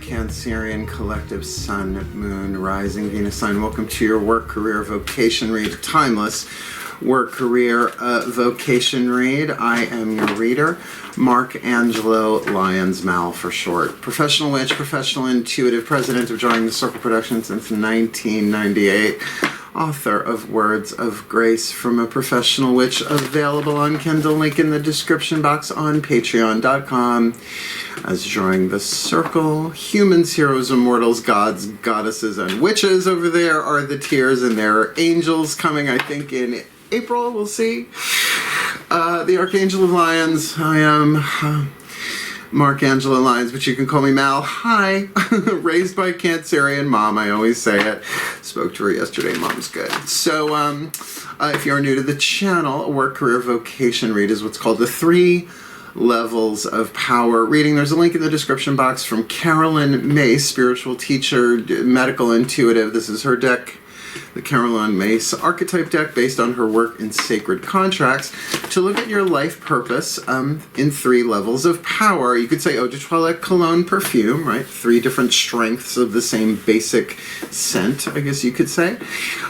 Cancerian collective sun, moon, rising, Venus sign. Welcome to your work, career, vocation read, timeless work, career, vocation read. I am your reader, Mark Angelo, Lyons, Mal for short. Professional witch, professional intuitive, president of Drawing the Circle Productions since 1998. Author of Words of Grace from a Professional Witch, available on Kindle, link in the description box on patreon.com. As Drawing the Circle, humans, heroes, immortals, gods, goddesses, and witches. Over there are the tiers, and there are angels coming, I think, in April, we'll see. The Archangel of Lyons. I am Mark Angelo Lyons, but you can call me Mal. Hi. Raised by Cancerian mom, I always say it. Spoke to her yesterday. Mom's good. So, if you're new to the channel, work, career, vocation read is what's called the 3 levels of power reading. There's a link in the description box from Carolyn Myss, spiritual teacher, medical intuitive. This is her deck, the Carolyn Myss archetype deck, based on her work in sacred contracts, to look at your life purpose in 3 levels of power. You could say eau de toilette, cologne, perfume, right? 3 different strengths of the same basic scent, I guess you could say.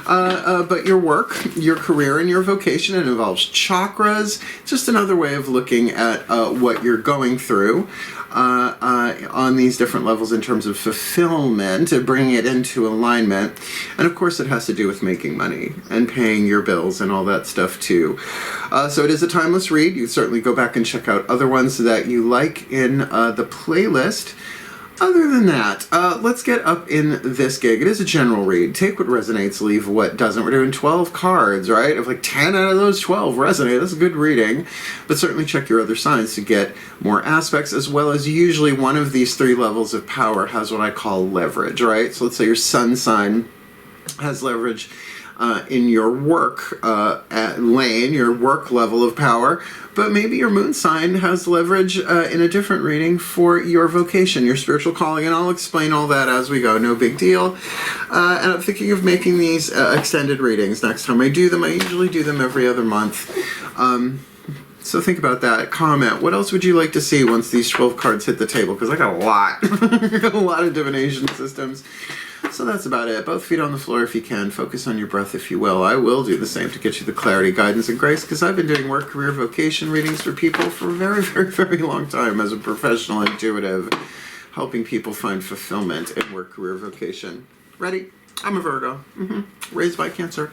But your work, your career, and your vocation, it involves chakras. Just another way of looking at what you're going through on these different levels in terms of fulfillment, and bringing it into alignment. And of course it has to do with making money and paying your bills and all that stuff too. So it is a timeless read. You certainly go back and check out other ones that you like in the playlist. Other than that, let's get up in this gig. It is a general read. Take what resonates, leave what doesn't. We're doing 12 cards, right? If like 10 out of those 12 resonate, that's a good reading. But certainly check your other signs to get more aspects, as well as usually one of these 3 levels of power has what I call leverage, right? So let's say your sun sign has leverage in your work lane, your work level of power, but maybe your moon sign has leverage in a different reading for your vocation, your spiritual calling, and I'll explain all that as we go, no big deal. And I'm thinking of making these extended readings next time I do them. I usually do them every other month. So think about that. Comment. What else would you like to see once these 12 cards hit the table? Because I got a lot. A lot of divination systems. So that's about it. Both feet on the floor if you can. Focus on your breath if you will. I will do the same to get you the clarity, guidance, and grace, because I've been doing work, career, vocation readings for people for a very, very, very long time as a professional intuitive, helping people find fulfillment in work, career, vocation. Ready? I'm a Virgo. Raised by Cancer.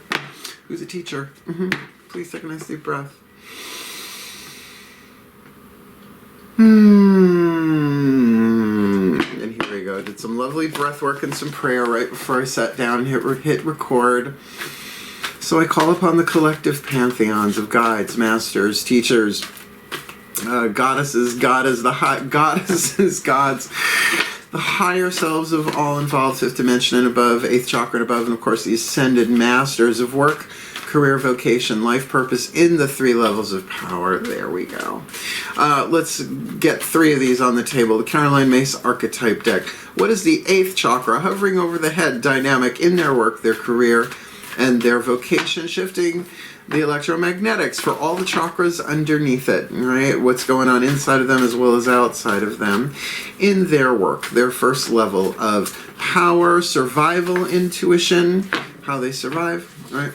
Who's a teacher. Please take a nice deep breath. And here we go. Did some lovely breath work and some prayer right before I sat down and hit record. So I call upon the collective pantheons of guides, masters, teachers, goddesses, gods, the higher selves of all involved, 5th dimension and above, 8th chakra and above, and of course the ascended masters of work, career, vocation, life purpose in the 3 levels of power. There we go. Let's get 3 of these on the table. The Carolyn Myss archetype deck. What is the 8th chakra hovering over the head dynamic in their work, their career, and their vocation, shifting the electromagnetics for all the chakras underneath it, right? What's going on inside of them as well as outside of them in their work, their first level of power, survival, intuition, how they survive, right?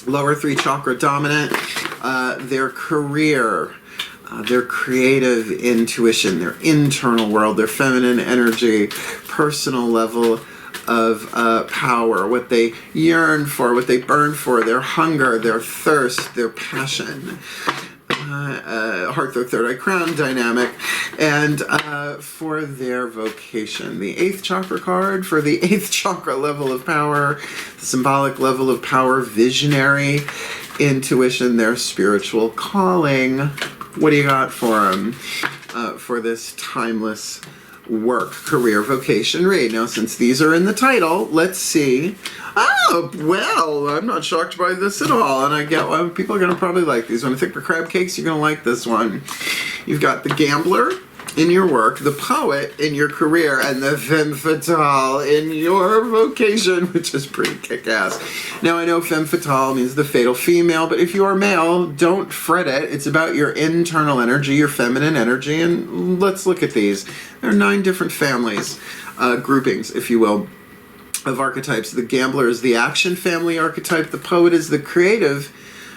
Lower 3 chakra dominant, their career, their creative intuition, their internal world, their feminine energy, personal level of power, what they yearn for, what they burn for, their hunger, their thirst, their passion. Heart, throat, third eye, crown dynamic, and for their vocation. The 8th chakra card for the 8th chakra level of power, the symbolic level of power, visionary, intuition, their spiritual calling. What do you got for them for this timeless work, career, vocation read? Now, since these are in the title, let's see. Oh, well, I'm not shocked by this at all, and I get why people are going to probably like these. When I think for crab cakes, you're going to like this one. You've got the Gambler, in your work, the poet in your career, and the femme fatale in your vocation, which is pretty kick-ass. Now, I know femme fatale means the fatal female, but if you are male, don't fret it. It's about your internal energy, your feminine energy, and let's look at these. There are 9 different families, groupings, if you will, of archetypes. The gambler is the action family archetype. The poet is the creative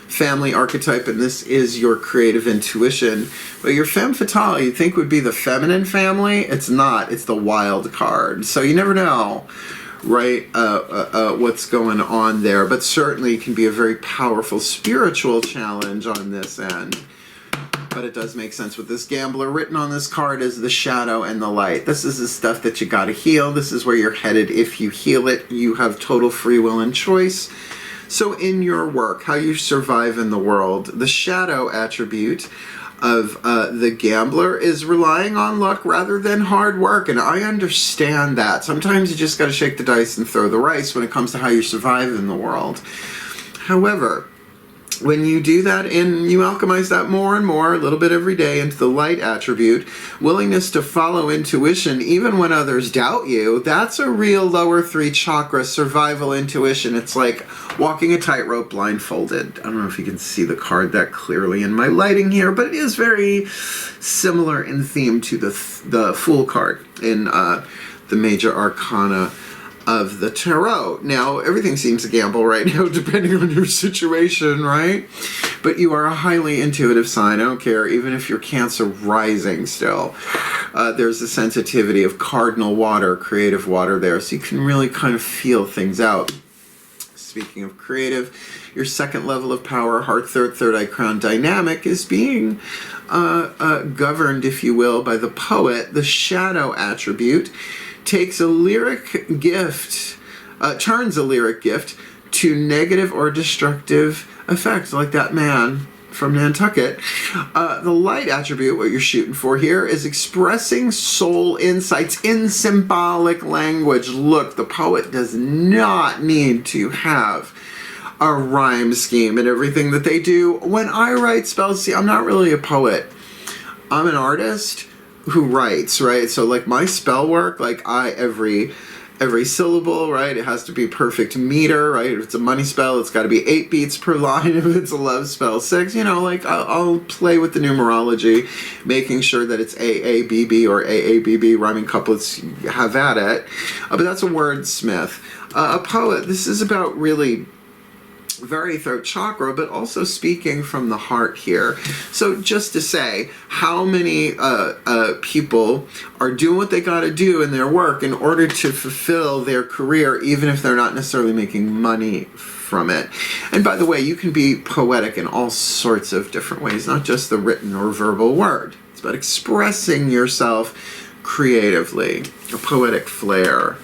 family archetype, and this is your creative intuition. But your femme fatale, you'd think would be the feminine family. It's not. It's the wild card. So you never know, right, what's going on there. But certainly can be a very powerful spiritual challenge on this end. But it does make sense with this gambler. Written on this card is the shadow and the light. This is the stuff that you got to heal. This is where you're headed if you heal it. You have total free will and choice. So in your work, how you survive in the world, the shadow attribute of the gambler is relying on luck rather than hard work. And I understand that. Sometimes you just got to shake the dice and throw the rice when it comes to how you survive in the world. However, when you do that and you alchemize that more and more, a little bit every day, into the light attribute, willingness to follow intuition even when others doubt you, that's a real lower 3 chakra survival intuition. It's like walking a tightrope blindfolded. I don't know if you can see the card that clearly in my lighting here, but it is very similar in theme to the Fool card in the major arcana of the tarot. Now, everything seems a gamble right now, depending on your situation, right? But you are a highly intuitive sign. I don't care, even if you're Cancer rising still. There's a sensitivity of cardinal water, creative water there, so you can really kind of feel things out. Speaking of creative, your second level of power, heart third eye crown dynamic, is being governed, if you will, by the poet. The shadow attribute takes a lyric gift, turns a lyric gift to negative or destructive effects, like that man from Nantucket. The light attribute, what you're shooting for here, is expressing soul insights in symbolic language. Look, the poet does not need to have a rhyme scheme in everything that they do. When I write spells, see, I'm not really a poet. I'm an artist who writes, right? So like my spell work, like every syllable, right? It has to be perfect meter, right? If it's a money spell, it's got to be 8 beats per line. If it's a love spell, 6. You know, like I'll play with the numerology, making sure that it's AABB or AABB rhyming couplets. Have at it. But that's a wordsmith. A poet. This is about really very throat chakra, but also speaking from the heart here. So just to say, how many people are doing what they got to do in their work in order to fulfill their career, even if they're not necessarily making money from it. And by the way, you can be poetic in all sorts of different ways, not just the written or verbal word. It's about expressing yourself creatively, a poetic flair.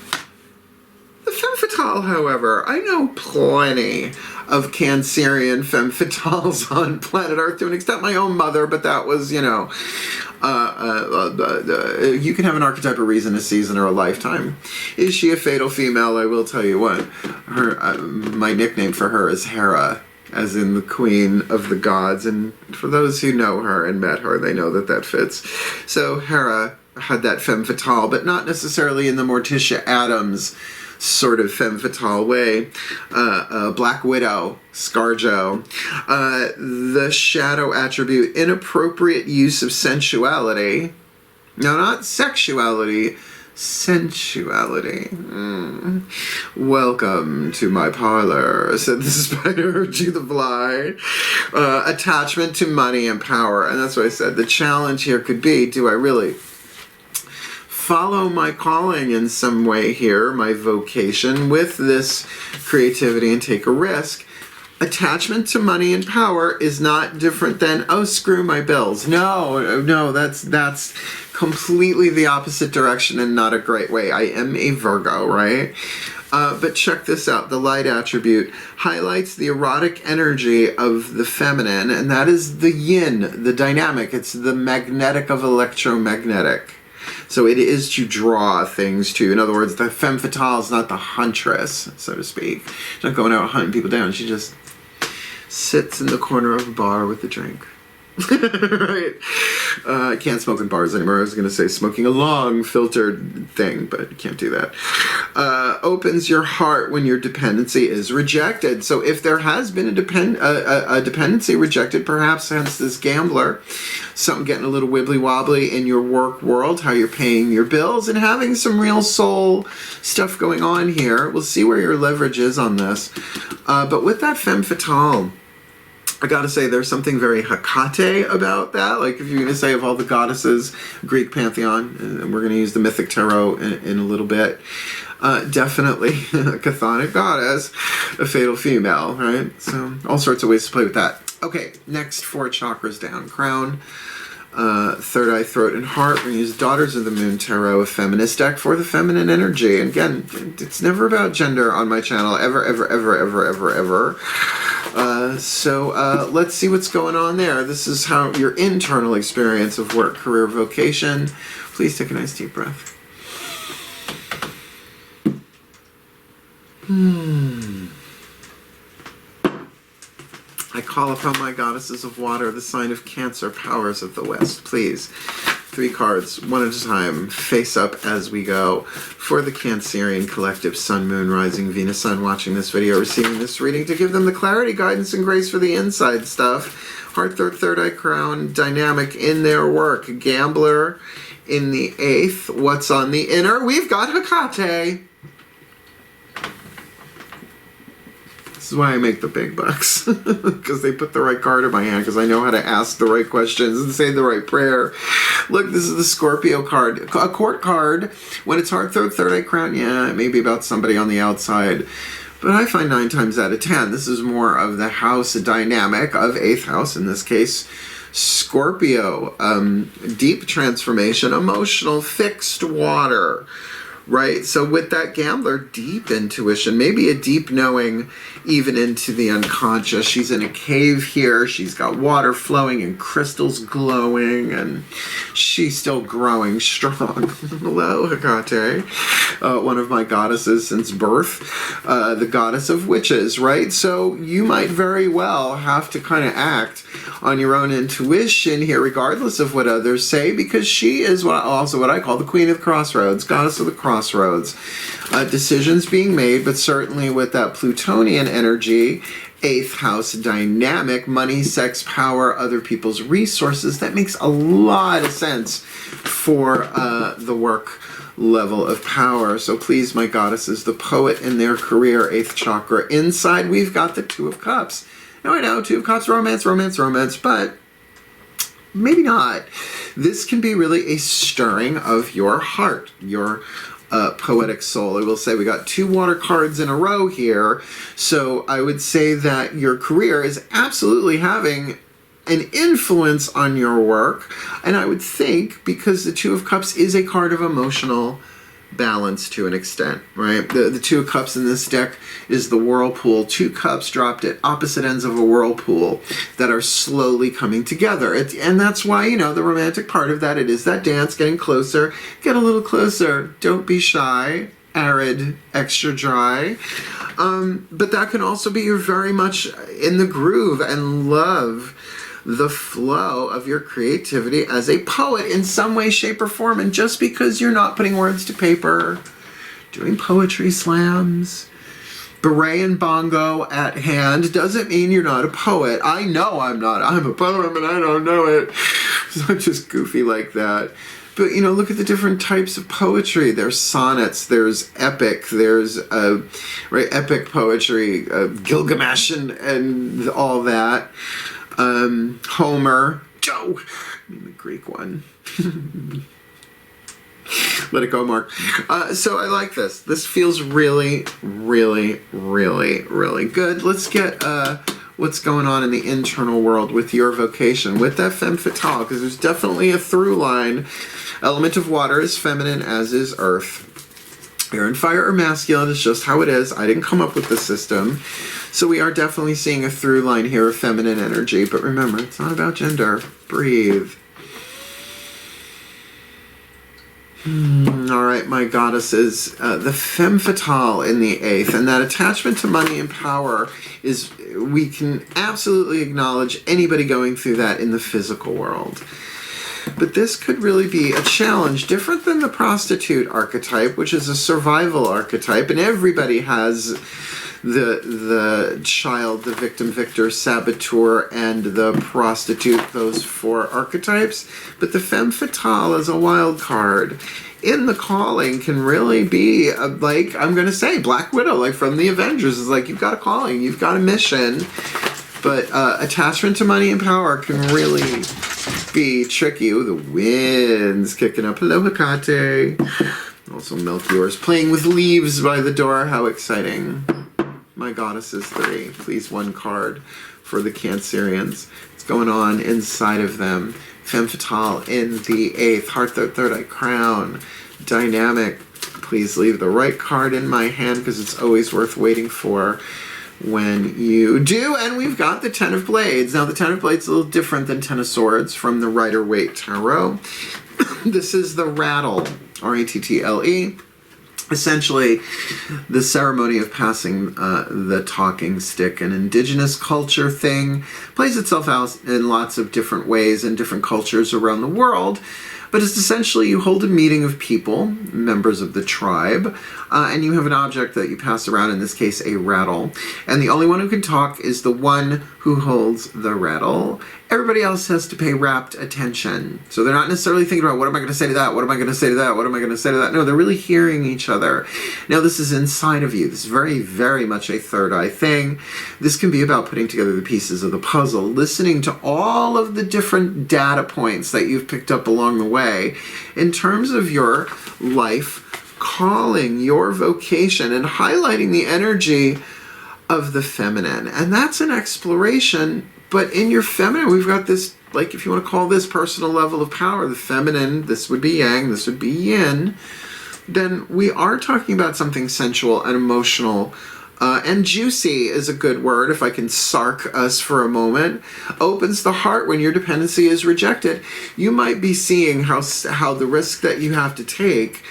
The femme fatale, however, I know plenty of Cancerian femme fatales on planet Earth, to an extent my own mother, but that was, you know, you can have an archetype, a reason, a season, or a lifetime. Is she a fatal female? I will tell you what. Her, my nickname for her is Hera, as in the queen of the gods, and for those who know her and met her, they know that that fits. So Hera had that femme fatale, but not necessarily in the Morticia Adams sort of femme fatale way. Black Widow, Scarjo. The shadow attribute, inappropriate use of sensuality. No, not sexuality, sensuality. Welcome to my parlor, said the spider to the fly. Attachment to money and power. And that's what I said. The challenge here could be, do I really follow my calling in some way here, my vocation, with this creativity and take a risk? Attachment to money and power is not different than, oh, screw my bills. No, that's completely the opposite direction and not a great way. I am a Virgo, right? But check this out. The light attribute highlights the erotic energy of the feminine, and that is the yin, the dynamic. It's the magnetic of electromagnetic. So it is to draw things to. In other words, the femme fatale is not the huntress, so to speak. She's not going out hunting people down. She just sits in the corner of a bar with a drink. Right? I can't smoke in bars anymore. I was going to say smoking a long filtered thing, but you can't do that. Opens your heart when your dependency is rejected. So if there has been a dependency rejected, perhaps hence this gambler, something getting a little wibbly wobbly in your work world, how you're paying your bills, and having some real soul stuff going on here. We'll see where your leverage is on this. But with that Femme Fatale, I gotta say, there's something very Hecate about that. Like, if you're gonna say of all the goddesses, Greek pantheon, and we're gonna use the mythic tarot in a little bit, definitely a chthonic goddess, a fatal female, right? So, all sorts of ways to play with that. Okay, next 4 chakras down. Crown, third eye, throat, and heart. We're going to use Daughters of the Moon Tarot, a feminist deck for the feminine energy. And again, it's never about gender on my channel, ever, ever, ever, ever, ever, ever. So let's see what's going on there. This is how your internal experience of work, career, vocation. Please take a nice deep breath. I call upon my goddesses of water, the sign of Cancer, powers of the West. Please, 3 cards, one at a time, face up as we go. For the Cancerian collective, Sun, Moon, Rising, Venus, Sun, watching this video, receiving this reading, to give them the clarity, guidance, and grace for the inside stuff. Heart, third eye, crown, dynamic in their work. Gambler in the 8th. What's on the inner? We've got Hecate. This is why I make the big bucks, because they put the right card in my hand, because I know how to ask the right questions and say the right prayer. Look, this is the Scorpio card, a court card. When it's heart, third eye, crown, yeah, it may be about somebody on the outside, but I find 9 times out of 10, this is more of the house dynamic of 8th house, in this case, Scorpio. Deep transformation, emotional, fixed water. Right, so with that gambler, deep intuition, maybe a deep knowing even into the unconscious. She's in a cave here, she's got water flowing and crystals glowing, and she's still growing strong. Hello, Hecate, one of my goddesses since birth, the goddess of witches, right? So you might very well have to kind of act on your own intuition here, regardless of what others say, because she is also what I call the Queen of the Crossroads, goddess of the crossroads. Decisions being made, but certainly with that Plutonian energy, 8th house dynamic, money, sex, power, other people's resources. That makes a lot of sense for the work level of power. So please, my goddesses, the poet in their career, 8th chakra. Inside, we've got the 2 of Cups. Now I know, 2 of Cups, romance, romance, romance, but maybe not. This can be really a stirring of your heart, your poetic soul. I will say we got 2 water cards in a row here, so I would say that your career is absolutely having an influence on your work, and I would think because the 2 of Cups is a card of emotional balance to an extent, right? The 2 of Cups in this deck is the whirlpool. 2 cups dropped at opposite ends of a whirlpool that are slowly coming together. And that's why, you know, the romantic part of that, it is that dance, getting closer. Get a little closer. Don't be shy. Arid, extra dry. But that can also be you're very much in the groove and love the flow of your creativity as a poet in some way, shape, or form. And just because you're not putting words to paper, doing poetry slams, beret and bongo at hand, doesn't mean you're not a poet. I know I'm not. I'm a poet, but I don't know it. So I'm just goofy like that. But, you know, look at the different types of poetry. There's sonnets, there's epic, there's epic poetry, Gilgamesh and all that. Homer, Joe, I mean the Greek one. Let it go, Mark. So I like this. This feels really, really, really, really good. Let's get what's going on in the internal world with your vocation, with that Femme Fatale, because there's definitely a through line. Element of water is feminine, as is earth. Air and fire are masculine. It's just how it is. I didn't come up with the system. So we are definitely seeing a through line here of feminine energy. But remember, it's not about gender. Breathe. All right, my goddesses, the femme fatale in the 8th, and that attachment to money and power is, we can absolutely acknowledge anybody going through that in the physical world. But this could really be a challenge, different than the prostitute archetype, which is a survival archetype, and everybody has the child, the victim, victor, saboteur, and the prostitute, those 4 archetypes. But the femme fatale is a wild card. In the calling can really be, like, I'm going to say, Black Widow, like from the Avengers, is like, you've got a calling, you've got a mission. But attachment to money and power can really be tricky. Ooh, the wind's kicking up. Hello, Hecate. Also, Melchior's playing with leaves by the door. How exciting. My goddesses 3. Please, 1 card for the Cancerians. What's going on inside of them? Femme fatale in the 8th. Heart, third eye, crown. Dynamic. Please leave the right card in my hand because it's always worth waiting for when you do. And we've got the 10 of Blades. Now, the 10 of Blades is a little different than 10 of Swords from the Rider-Waite Tarot. This is the rattle. R-A-T-T-L-E. Essentially, the ceremony of passing the talking stick, an indigenous culture thing, plays itself out in lots of different ways in different cultures around the world. But it's essentially you hold a meeting of people, members of the tribe, and you have an object that you pass around, in this case a rattle. And the only one who can talk is the one who holds the rattle. Everybody else has to pay rapt attention. So they're not necessarily thinking about, what am I going to say to that? What am I going to say to that? What am I going to say to that? No, they're really hearing each other. Now, this is inside of you. This is very, very much a third eye thing. This can be about putting together the pieces of the puzzle, listening to all of the different data points that you've picked up along the way in terms of your life calling, your vocation, and highlighting the energy of the feminine. And that's an exploration. But in your feminine, we've got this, like, if you want to call this personal level of power, the feminine, this would be yang, this would be yin, then we are talking about something sensual and emotional. And juicy is a good word, if I can sark us for a moment. Opens the heart when your dependency is rejected. You might be seeing how the risk that you have to take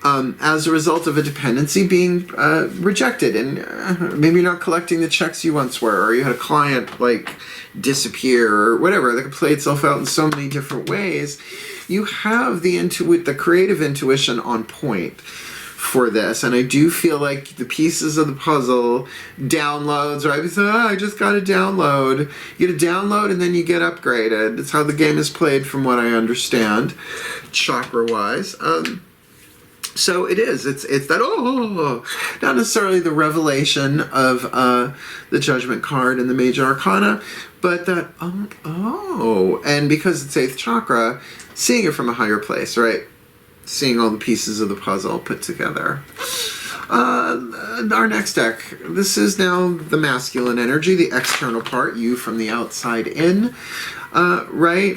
as a result of a dependency being rejected, and maybe you're not collecting the checks you once were, or you had a client like disappear, or whatever. That can play itself out in so many different ways. You have the creative intuition on point for this, and I do feel like the pieces of the puzzle, downloads, right? So, I just got a download. You get a download and then you get upgraded. It's how the game is played from what I understand, chakra-wise. So it is. It's that, not necessarily the revelation of the Judgment card and the Major Arcana, but that, and because it's 8th chakra, seeing it from a higher place, right? Seeing all the pieces of the puzzle put together. Our next deck, this is now the masculine energy, the external part, you from the outside in. Right?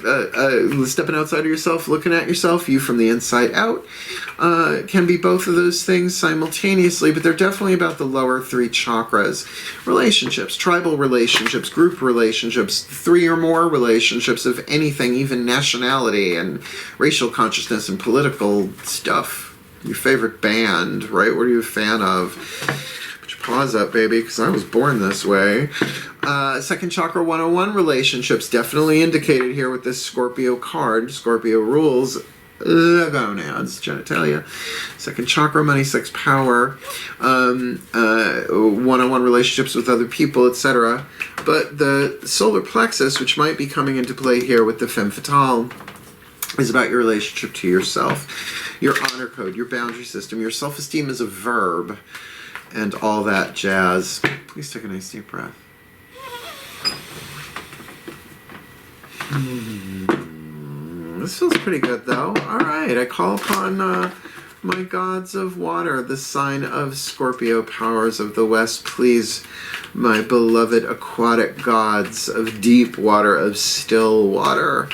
Stepping outside of yourself, looking at yourself, you from the inside out. Can be both of those things simultaneously, but they're definitely about the lower 3 chakras. Relationships, tribal relationships, group relationships, 3 or more relationships of anything, even nationality and racial consciousness and political stuff. Your favorite band, right? What are you a fan of? Put your paws up, baby, because I was born this way. Second chakra 101 relationships, definitely indicated here with this Scorpio card. Scorpio rules the gonads, genitalia. Second chakra, money, sex, power. One-on-one relationships with other people, etc. But the solar plexus, which might be coming into play here with the femme fatale, is about your relationship to yourself, your honor code, your boundary system, your self-esteem as a verb, and all that jazz. Please take a nice deep breath. This feels pretty good, though. All right, I call upon my gods of water, the sign of Scorpio, powers of the West. Please, my beloved aquatic gods of deep water, of still water.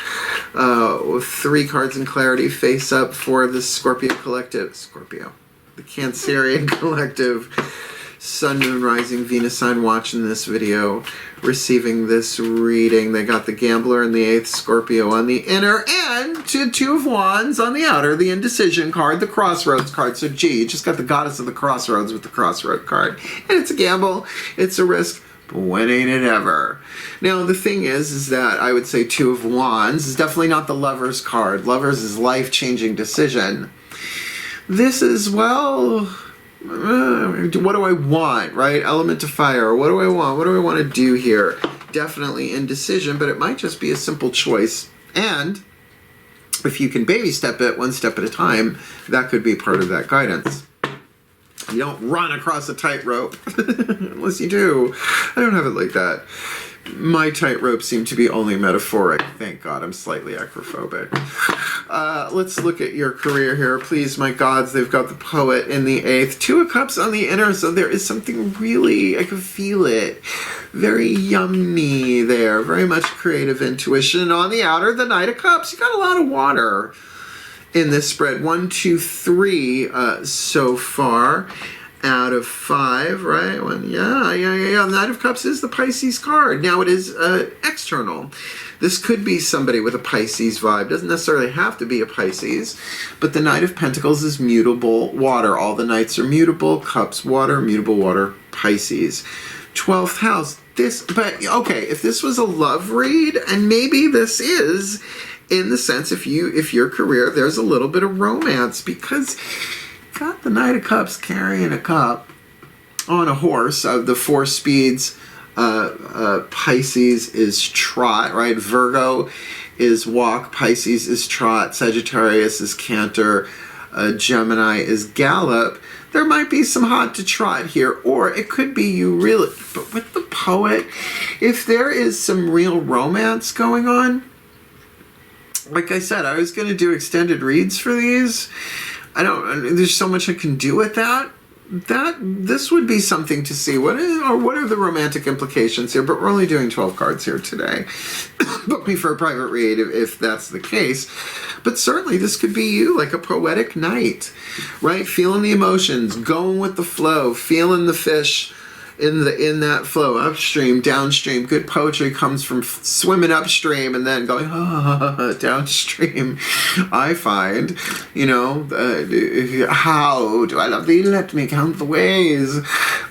3 cards in clarity face up for the Scorpio collective. Scorpio. The Cancerian collective. Sun, Moon, Rising, Venus sign watching this video, receiving this reading. They got the Gambler in the 8th, Scorpio on the inner, and Two of Wands on the outer, the Indecision card, the Crossroads card. So gee, you just got the Goddess of the Crossroads with the Crossroad card. And it's a gamble, it's a risk, but when ain't it ever? Now, the thing is that I would say Two of Wands is definitely not the Lover's card. Lovers is life-changing decision. This is, well, what do I want, right? Element of fire. What do I want? What do I want to do here? Definitely indecision, but it might just be a simple choice. And if you can baby step it one step at a time, that could be part of that guidance. You don't run across a tightrope, unless you do. I don't have it like that. My tightrope seem to be only metaphoric. Thank God, I'm slightly acrophobic. Let's look at your career here. Please, my gods, they've got the Poet in the 8th. 2 of Cups on the inner, so there is something really, I can feel it. Very yummy there. Very much creative intuition. On the outer, the Knight of Cups. You got a lot of water in this spread. 1, 2, 3 so far out of 5, right? Yeah. The Knight of Cups is the Pisces card. Now it is external. This could be somebody with a Pisces vibe. Doesn't necessarily have to be a Pisces, but the Knight of Pentacles is mutable water. All the Knights are mutable. Cups, water, mutable water, Pisces. 12th house. But okay, if this was a love read, and maybe this is, in the sense if your career, there's a little bit of romance, because got the Knight of Cups carrying a cup on a horse of the 4 speeds. Pisces is trot, right? Virgo is walk, Pisces is trot, Sagittarius is canter, Gemini is gallop. There might be some hot to trot here, or it could be you really, but with the Poet, if there is some real romance going on, like I said, I was going to do extended reads for these. There's so much I can do with that. This would be something to see. What are the romantic implications here? But we're only doing 12 cards here today. Book me for a private read if that's the case. But certainly this could be you, like a poetic night, right? Feeling the emotions, going with the flow, feeling the fish in that flow, upstream, downstream. Good poetry comes from swimming upstream and then going downstream. I find, how do I love thee? Let me count the ways.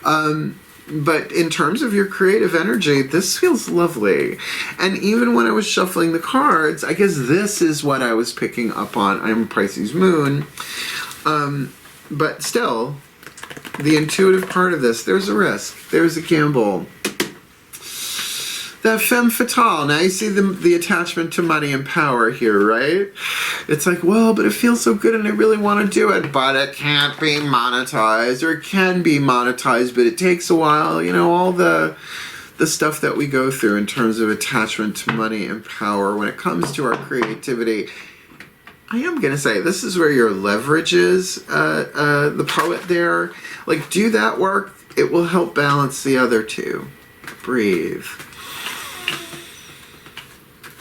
But in terms of your creative energy, this feels lovely. And even when I was shuffling the cards, I guess this is what I was picking up on. I'm Pisces Moon. But still, the intuitive part of this, there's a risk, there's a gamble. That femme fatale, now you see the attachment to money and power here, right? It's like, well, but it feels so good and I really want to do it, but it can't be monetized, or it can be monetized, but it takes a while, all the stuff that we go through in terms of attachment to money and power when it comes to our creativity. I am going to say, this is where your leverage is, the Poet there. Like, do that work. It will help balance the other two. Breathe.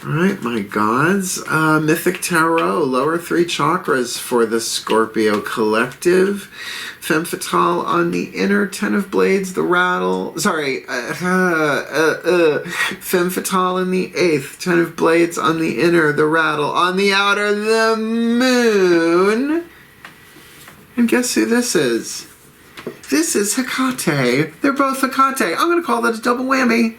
All right, my gods. Mythic Tarot, lower 3 chakras for the Scorpio collective. Femme Fatale on the inner, 10 of Blades, the rattle. Sorry. Femme Fatale in the 8th, 10 of Blades on the inner, the rattle. On the outer, the Moon. And guess who this is? This is Hecate. They're both Hecate. I'm going to call that a double whammy.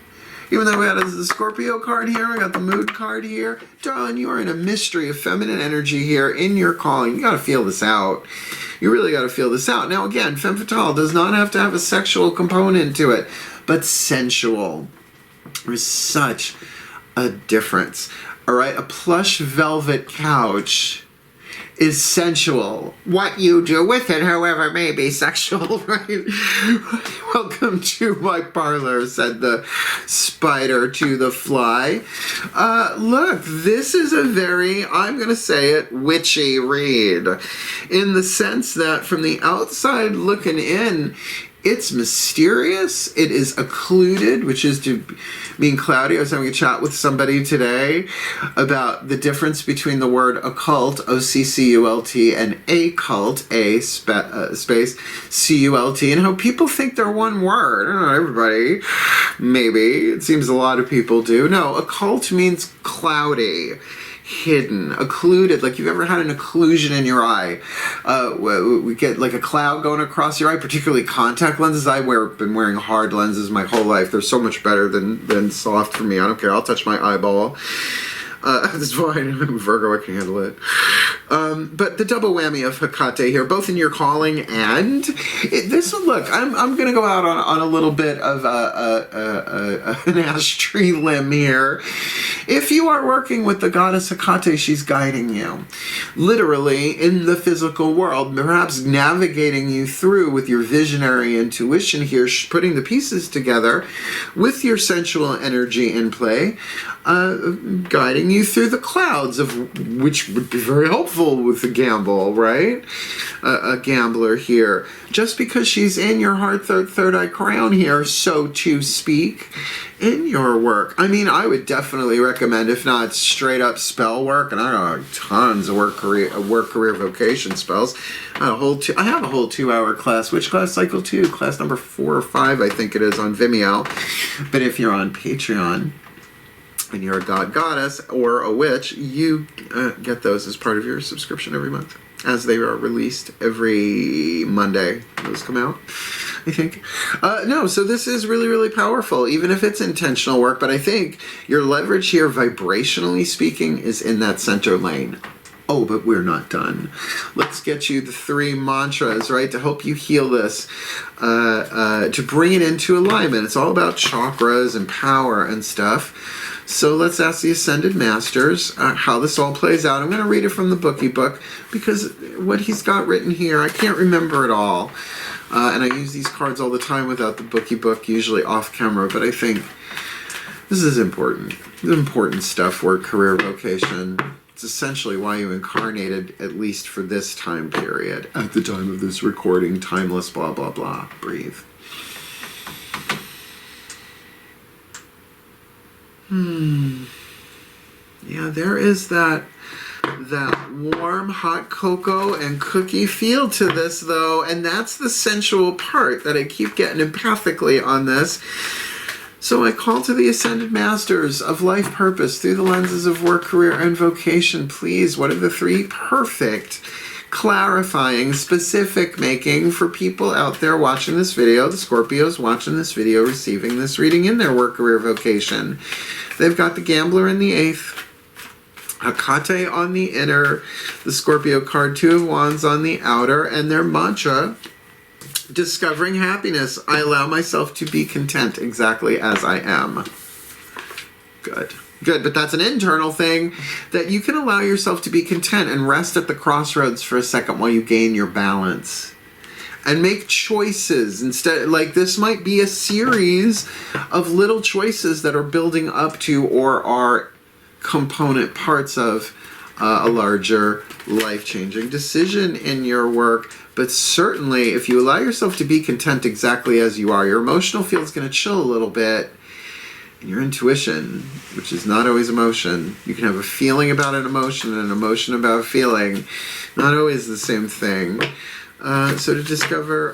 Even though we got the Scorpio card here, I got the Mood card here. Darling, you are in a mystery of feminine energy here in your calling. You got to feel this out. You really got to feel this out. Now, again, Femme Fatale does not have to have a sexual component to it, but sensual. There's such a difference. All right, a plush velvet couch is sensual. What you do with it, however, may be sexual, right? Welcome to my parlor, said the spider to the fly. Look, this is a very, I'm going to say it, witchy read. In the sense that from the outside looking in, It's mysterious. It is occluded, which is to mean cloudy. I was having a chat with somebody today about the difference between the word occult, O-C-C-U-L-T, and occult, space C-U-L-T, and how people think they're one word. I don't know, everybody. Maybe. It seems a lot of people do. No, occult means cloudy. Hidden, occluded, like you've ever had an occlusion in your eye. We get like a cloud going across your eye, particularly contact lenses. I've been wearing hard lenses my whole life. They're so much better than soft for me. I don't care. I'll touch my eyeball. That's fine. I'm Virgo, I can handle it. But the double whammy of Hecate here, both in your calling and look, I'm going to go out on a little bit of an ash tree limb here. If you are working with the goddess Hecate, she's guiding you, literally in the physical world, perhaps navigating you through with your visionary intuition here, putting the pieces together with your sensual energy in play, guiding you through the clouds, which would be very helpful with the gamble, right? A gambler here. Just because she's in your heart, third eye crown here, so to speak, in your work. I mean, I would definitely recommend, if not straight up spell work, and I know tons of work career vocation spells. I have a whole 2-hour class. Which class? Cycle 2, class number 4 or 5, I think it is, on Vimeo. But if you're on Patreon, and you're a god, goddess, or a witch, you get those as part of your subscription every month, as they are released every Monday. Those come out, I think. No, so this is really, really powerful, even if it's intentional work, but I think your leverage here, vibrationally speaking, is in that center lane. Oh, but we're not done. Let's get you the 3 mantras, right, to help you heal this, to bring it into alignment. It's all about chakras and power and stuff. So let's ask the Ascended Masters how this all plays out. I'm going to read it from the bookie book, because what he's got written here, I can't remember it all. And I use these cards all the time without the bookie book, usually off camera, but I think this is important. This is important stuff, work, career, vocation. It's essentially why you incarnated, at least for this time period. At the time of this recording, timeless, blah, blah, blah. Breathe. Yeah, there is that warm hot cocoa and cookie feel to this, though, and that's the sensual part that I keep getting empathically on this. So I call to the Ascended Masters of life purpose through the lenses of work, career, and vocation. Please, what are the 3 perfect, clarifying, specific making for people out there watching this video, the Scorpios watching this video, receiving this reading in their work, career, vocation? They've got the Gambler in the 8th, Hecate on the inner, the Scorpio card, 2 of Wands on the outer, and their mantra, discovering happiness. I allow myself to be content exactly as I am. Good. Good, but that's an internal thing, that you can allow yourself to be content and rest at the crossroads for a second while you gain your balance. And make choices instead. Like, this might be a series of little choices that are building up to or are component parts of a larger life-changing decision in your work. But certainly, if you allow yourself to be content exactly as you are, your emotional field is going to chill a little bit. And your intuition, which is not always emotion, you can have a feeling about an emotion and an emotion about a feeling. Not always the same thing. So to discover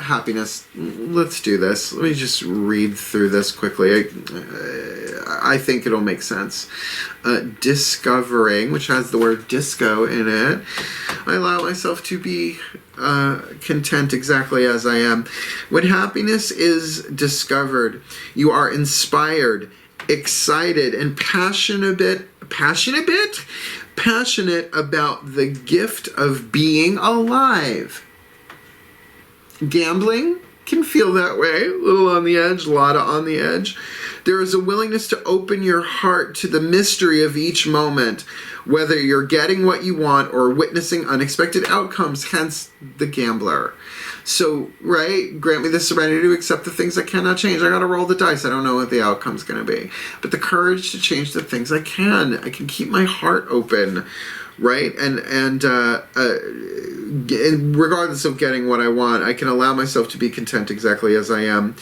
happiness, let's do this. Let me just read through this quickly. I think it'll make sense. Discovering, which has the word disco in it. I allow myself to be content exactly as I am. When happiness is discovered, you are inspired, excited, and passionate about the gift of being alive. Gambling can feel that way, a little on the edge, a lot on the edge. There is a willingness to open your heart to the mystery of each moment, whether you're getting what you want or witnessing unexpected outcomes, hence the gambler. So, right, grant me the serenity to accept the things I cannot change. I gotta roll the dice. I don't know what the outcome's gonna be. But the courage to change the things I can. I can keep my heart open right? And regardless of getting what I want, I can allow myself to be content exactly as I am.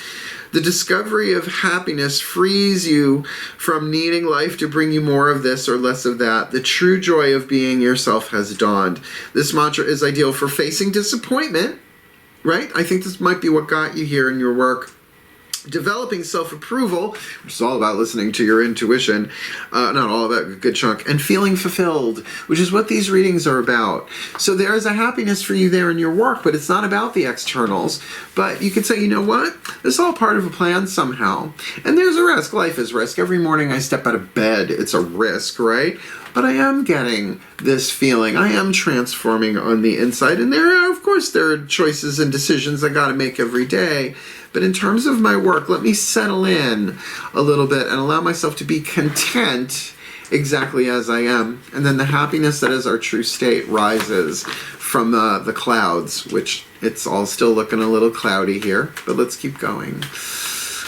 The discovery of happiness frees you from needing life to bring you more of this or less of that. The true joy of being yourself has dawned. This mantra is ideal for facing disappointment, right? I think this might be what got you here in your work. Developing self-approval, which is all about listening to your intuition, not all about a good chunk, and feeling fulfilled, which is what these readings are about. So there is a happiness for you there in your work, but it's not about the externals. But you could say, you know what? This is all part of a plan somehow. And there's a risk. Life is risk. Every morning I step out of bed, it's a risk, right? But I am getting this feeling. I am transforming on the inside. And of course, there are choices and decisions I got to make every day. But in terms of my work, let me settle in a little bit and allow myself to be content exactly as I am. And then the happiness that is our true state rises from the clouds, which it's all still looking a little cloudy here. But let's keep going.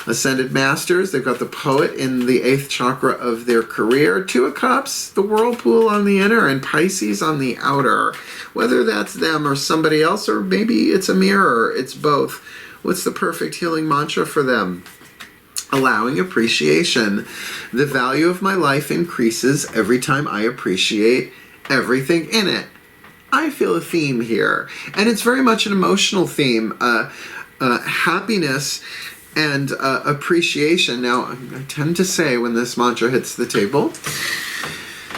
Ascended Masters, they've got the Poet in the 8th chakra of their career, 2 of Cups, the Whirlpool on the inner, and Pisces on the outer. Whether that's them or somebody else, or maybe it's a mirror, it's both. What's the perfect healing mantra for them? Allowing appreciation. The value of my life increases every time I appreciate everything in it. I feel a theme here, and it's very much an emotional theme. Happiness and appreciation. Now, I tend to say when this mantra hits the table,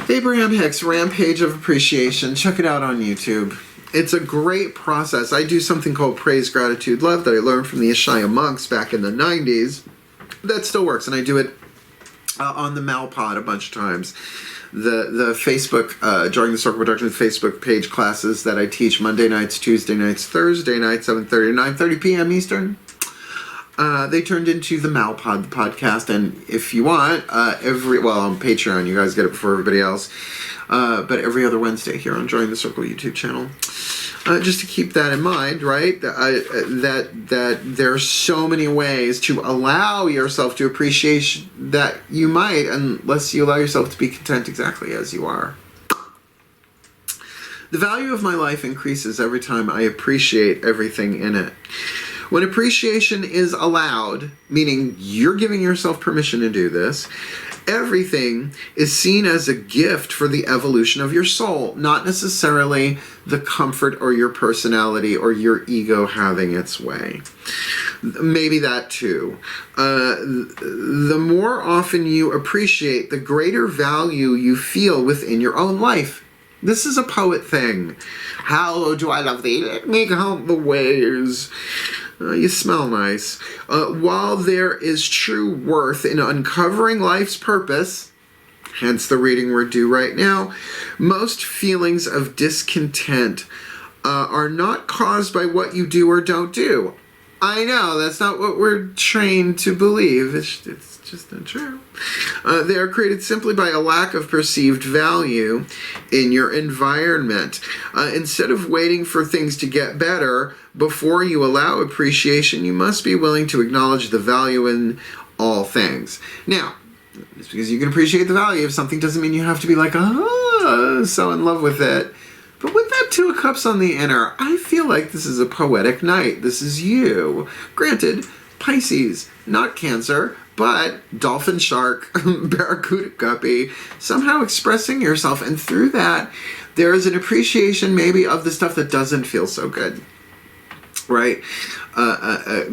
Abraham Hicks, Rampage of Appreciation. Check it out on YouTube. It's a great process. I do something called Praise, Gratitude, Love that I learned from the Ashaya monks back in the 90s. That still works, and I do it on the Malpod a bunch of times. The Facebook, Drawing the Circle Production Facebook page classes that I teach Monday nights, Tuesday nights, Thursday nights, 7:30 to 9:30 p.m. Eastern. They turned into the Malpod, the podcast, and if you want, on Patreon, you guys get it before everybody else, but every other Wednesday here on Drawing the Circle YouTube channel. Just to keep that in mind, right, that there are so many ways to allow yourself to appreciate that you might, unless you allow yourself to be content exactly as you are. The value of my life increases every time I appreciate everything in it. When appreciation is allowed, meaning you're giving yourself permission to do this, everything is seen as a gift for the evolution of your soul, not necessarily the comfort or your personality or your ego having its way. Maybe that too. The more often you appreciate, the greater value you feel within your own life. This is a poet thing. How do I love thee? Let me count the ways. You smell nice. While there is true worth in uncovering life's purpose, hence the reading we're due right now, most feelings of discontent are not caused by what you do or don't do. I know, that's not what we're trained to believe. It's just not true. They are created simply by a lack of perceived value in your environment. Instead of waiting for things to get better before you allow appreciation, you must be willing to acknowledge the value in all things. Now, just because you can appreciate the value of something doesn't mean you have to be like, so in love with it. But with that 2 of Cups on the inner, I feel like this is a poetic night. This is you. Granted, Pisces, not Cancer, but dolphin, shark, barracuda, guppy, somehow expressing yourself. And through that, there is an appreciation maybe of the stuff that doesn't feel so good, right?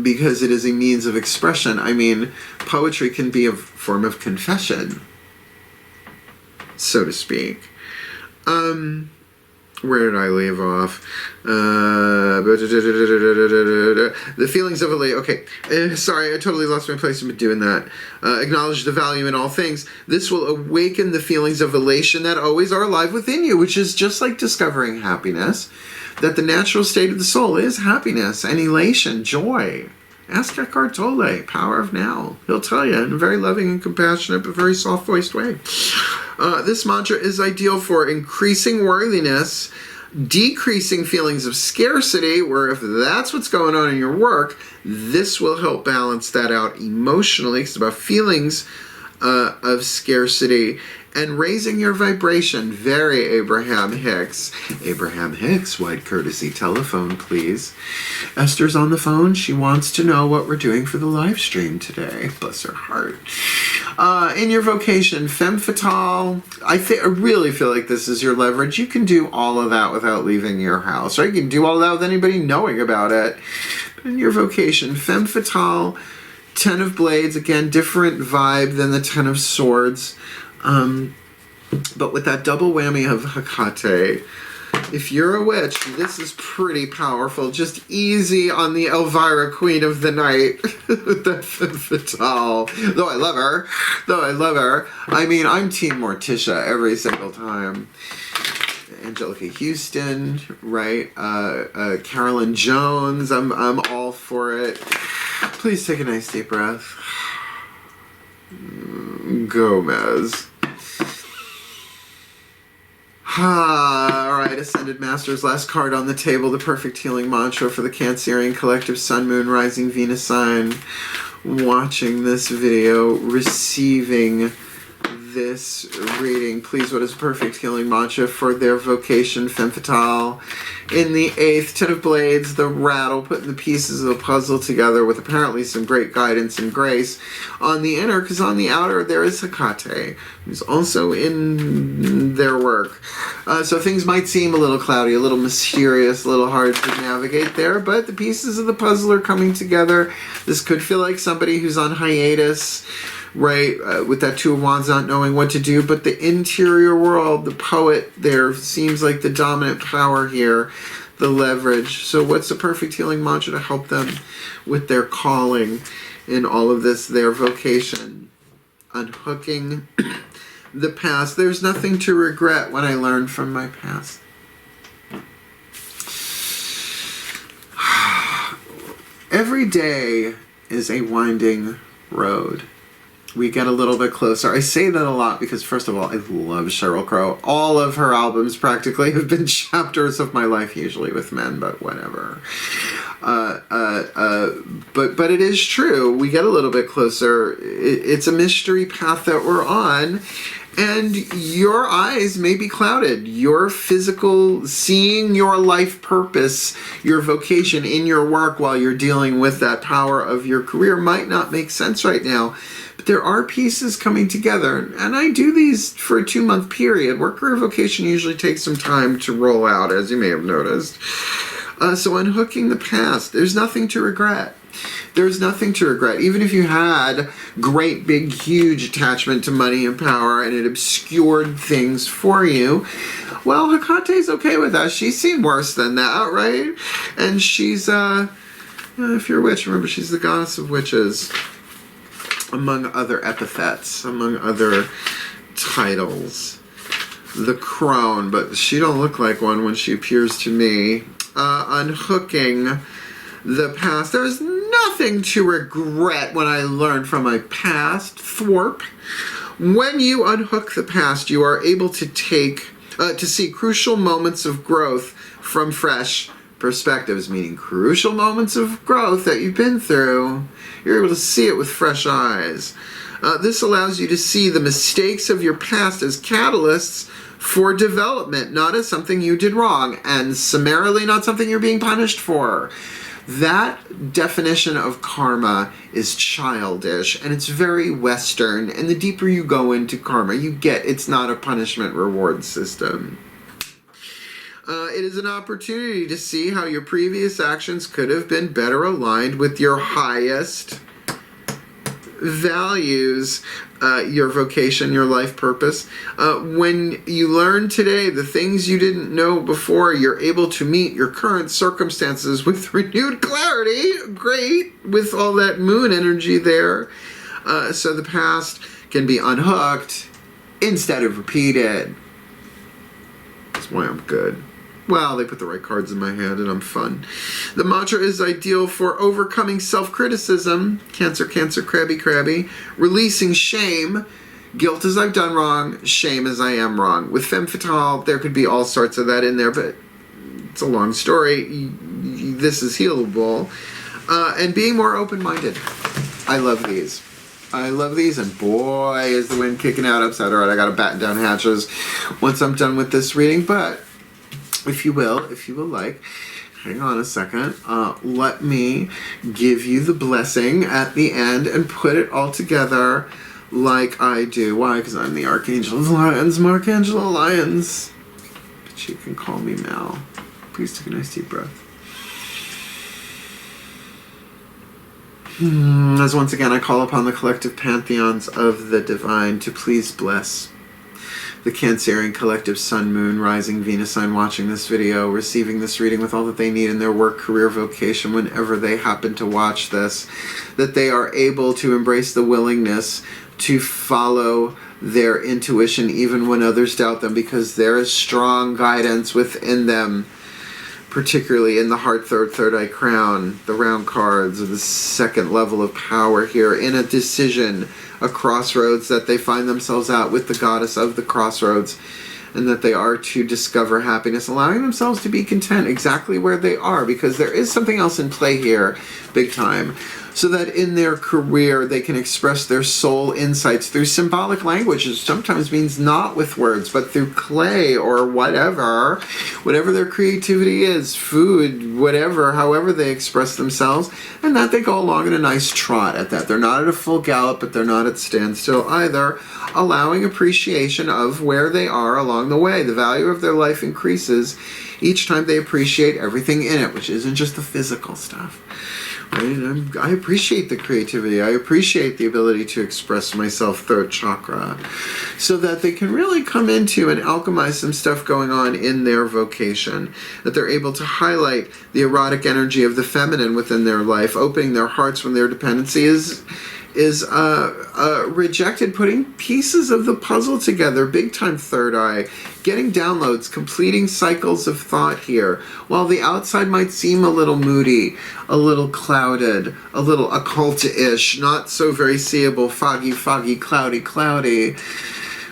Because it is a means of expression. I mean, poetry can be a form of confession, so to speak. Where did I leave off? The feelings of okay. Sorry, I totally lost my place in doing that. Acknowledge the value in all things. This will awaken the feelings of elation that always are alive within you, which is just like discovering happiness, that the natural state of the soul is happiness and elation, joy. Ask Eckhart Tolle, Power of Now. He'll tell you in a very loving and compassionate but very soft-voiced way. This mantra is ideal for increasing worthiness, decreasing feelings of scarcity, where if that's what's going on in your work, this will help balance that out emotionally. It's about feelings of scarcity, and raising your vibration. Very Abraham Hicks. Abraham Hicks, white courtesy telephone, please. Esther's on the phone. She wants to know what we're doing for the live stream today. Bless her heart. In your vocation, Femme Fatale, I really feel like this is your leverage. You can do all of that without leaving your house, right? You can do all of that with anybody knowing about it. But in your vocation, Femme Fatale, Ten of Blades, again, different vibe than the Ten of Swords. But with that double whammy of Hecate, if you're a witch, this is pretty powerful. Just easy on the Elvira, Queen of the Night, with that Femme Fatale. Though I love her. I mean, I'm Team Morticia every single time. Angelica Houston, right? Carolyn Jones, I'm all for it. Please take a nice deep breath. Gomez. Alright, Ascended Masters, last card on the table, the perfect healing mantra for the Cancerian collective Sun, Moon, Rising, Venus sign. Watching this video, receiving this reading. Please, what is a perfect healing mantra for their vocation, Femme Fatale? In the 8th, Ten of Blades, the rattle, putting the pieces of the puzzle together with apparently some great guidance and grace on the inner, because on the outer there is Hecate, who's also in their work. So things might seem a little cloudy, a little mysterious, a little hard to navigate there, but the pieces of the puzzle are coming together. This could feel like somebody who's on hiatus, right, with that Two of Wands, not knowing what to do, but the interior world, the poet there, seems like the dominant power here, the leverage. So what's the perfect healing mantra to help them with their calling in all of this, their vocation? Unhooking the past. There's nothing to regret when I learned from my past. Every day is a winding road. We get a little bit closer. I say that a lot because, first of all, I love Sheryl Crow. All of her albums practically have been chapters of my life, usually with men, but whatever. But it is true. We get a little bit closer. It's a mystery path that we're on, and your eyes may be clouded. Your physical, seeing your life purpose, your vocation in your work while you're dealing with that power of your career might not make sense right now. There are pieces coming together, and I do these for a 2-month period. Work career vocation usually takes some time to roll out, as you may have noticed. So unhooking the past, there's nothing to regret. There's nothing to regret. Even if you had great, big, huge attachment to money and power and it obscured things for you, well, Hecate's okay with that. She's seen worse than that, right? And she's, if you're a witch, remember, she's the goddess of witches. Among other epithets, among other titles. The crone, but she don't look like one when she appears to me. Unhooking the past. There's nothing to regret when I learned from my past. Thwarp. When you unhook the past, you are able to see crucial moments of growth from fresh perspectives, meaning crucial moments of growth that you've been through. You're able to see it with fresh eyes. This allows you to see the mistakes of your past as catalysts for development, not as something you did wrong, and summarily not something you're being punished for. That definition of karma is childish, and it's very Western, and the deeper you go into karma, you get it's not a punishment reward system. It is an opportunity to see how your previous actions could have been better aligned with your highest values, your vocation, your life purpose. When you learn today the things you didn't know before, you're able to meet your current circumstances with renewed clarity. Great, with all that moon energy there. So the past can be unhooked instead of repeated. That's why I'm good. Well, they put the right cards in my hand and I'm fun. The mantra is ideal for overcoming self-criticism, Cancer, Cancer, Crabby, Crabby, releasing shame, guilt as I've done wrong, shame as I am wrong. With Femme Fatale, there could be all sorts of that in there, but it's a long story. This is healable. And being more open-minded. I love these. I love these, and boy, is the wind kicking out upside. All right, I got to batten down hatches once I'm done with this reading, but if you will like, hang on a second. Let me give you the blessing at the end and put it all together like I do. Why? Because I'm the Archangel of Lyons, Angelo Lyons. But you can call me Mal. Please take a nice deep breath. As once again I call upon the collective pantheons of the divine to please bless the Cancerian collective Sun, Moon, Rising, Venus sign watching this video, receiving this reading with all that they need in their work, career, vocation, whenever they happen to watch this, that they are able to embrace the willingness to follow their intuition even when others doubt them, because there is strong guidance within them, particularly in the heart, third eye crown, the round cards, or the second level of power here, in a decision, a crossroads that they find themselves at with the goddess of the crossroads, and that they are to discover happiness, allowing themselves to be content exactly where they are, because there is something else in play here, big time, so that in their career they can express their soul insights through symbolic language, which sometimes means not with words, but through clay or whatever their creativity is, food, whatever, however they express themselves, and that they go along in a nice trot at that. They're not at a full gallop, but they're not at standstill either, allowing appreciation of where they are along the way. The value of their life increases each time they appreciate everything in it, which isn't just the physical stuff. I appreciate the creativity. I appreciate the ability to express myself, third chakra, so that they can really come into and alchemize some stuff going on in their vocation, that they're able to highlight the erotic energy of the feminine within their life, opening their hearts when their dependency is rejected, putting pieces of the puzzle together, big time third eye, getting downloads, completing cycles of thought here. While the outside might seem a little moody, a little clouded, a little occult-ish, not so very seeable, foggy, cloudy,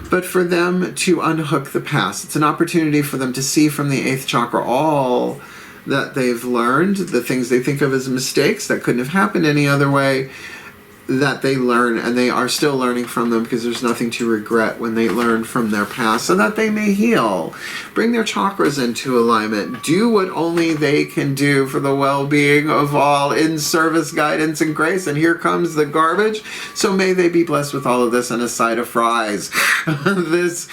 but for them to unhook the past. It's an opportunity for them to see from the 8th chakra all that they've learned, the things they think of as mistakes that couldn't have happened any other way, that they learn, and they are still learning from them, because there's nothing to regret when they learn from their past, so that they may heal, bring their chakras into alignment, do what only they can do for the well-being of all, in service, guidance, and grace. And here comes the garbage, so may they be blessed with all of this and a side of fries. This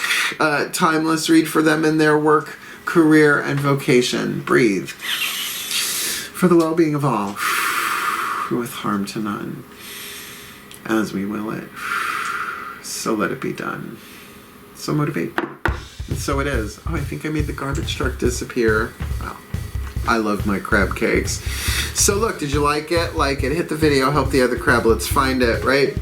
timeless read for them in their work, career, and vocation. Breathe. For the well-being of all, with harm to none, as we will it. So let it be done. So motivate. And so it is. Oh, I think I made the garbage truck disappear. Wow. I love my crab cakes. So look, did you like it? Like it. Hit the video, help the other crablets find it, right?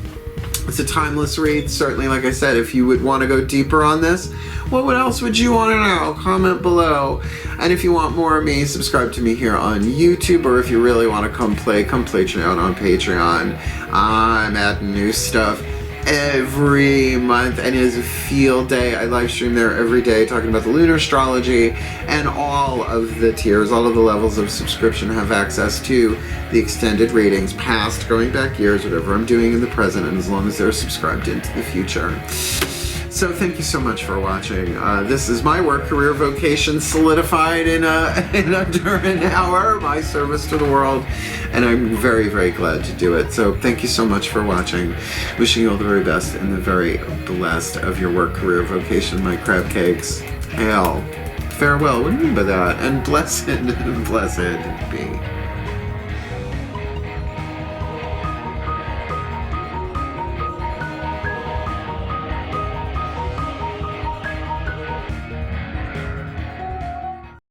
It's a timeless read. Certainly, like I said, if you would want to go deeper on this, what else would you want to know? Comment below. And if you want more of me, subscribe to me here on YouTube, or if you really want to come play out on Patreon. I'm adding new stuff every month, and it is a field day. I live stream there every day talking about the lunar astrology, and all of the tiers, all of the levels of subscription have access to the extended readings, past, going back years, whatever I'm doing in the present, and as long as they're subscribed into the future. So thank you so much for watching. This is my work, career, vocation solidified in under an hour, my service to the world, and I'm very, very glad to do it. So thank you so much for watching. Wishing you all the very best and the very blessed of your work, career, vocation, my crab cakes. Hail. Farewell. What do you mean by that? And blessed be.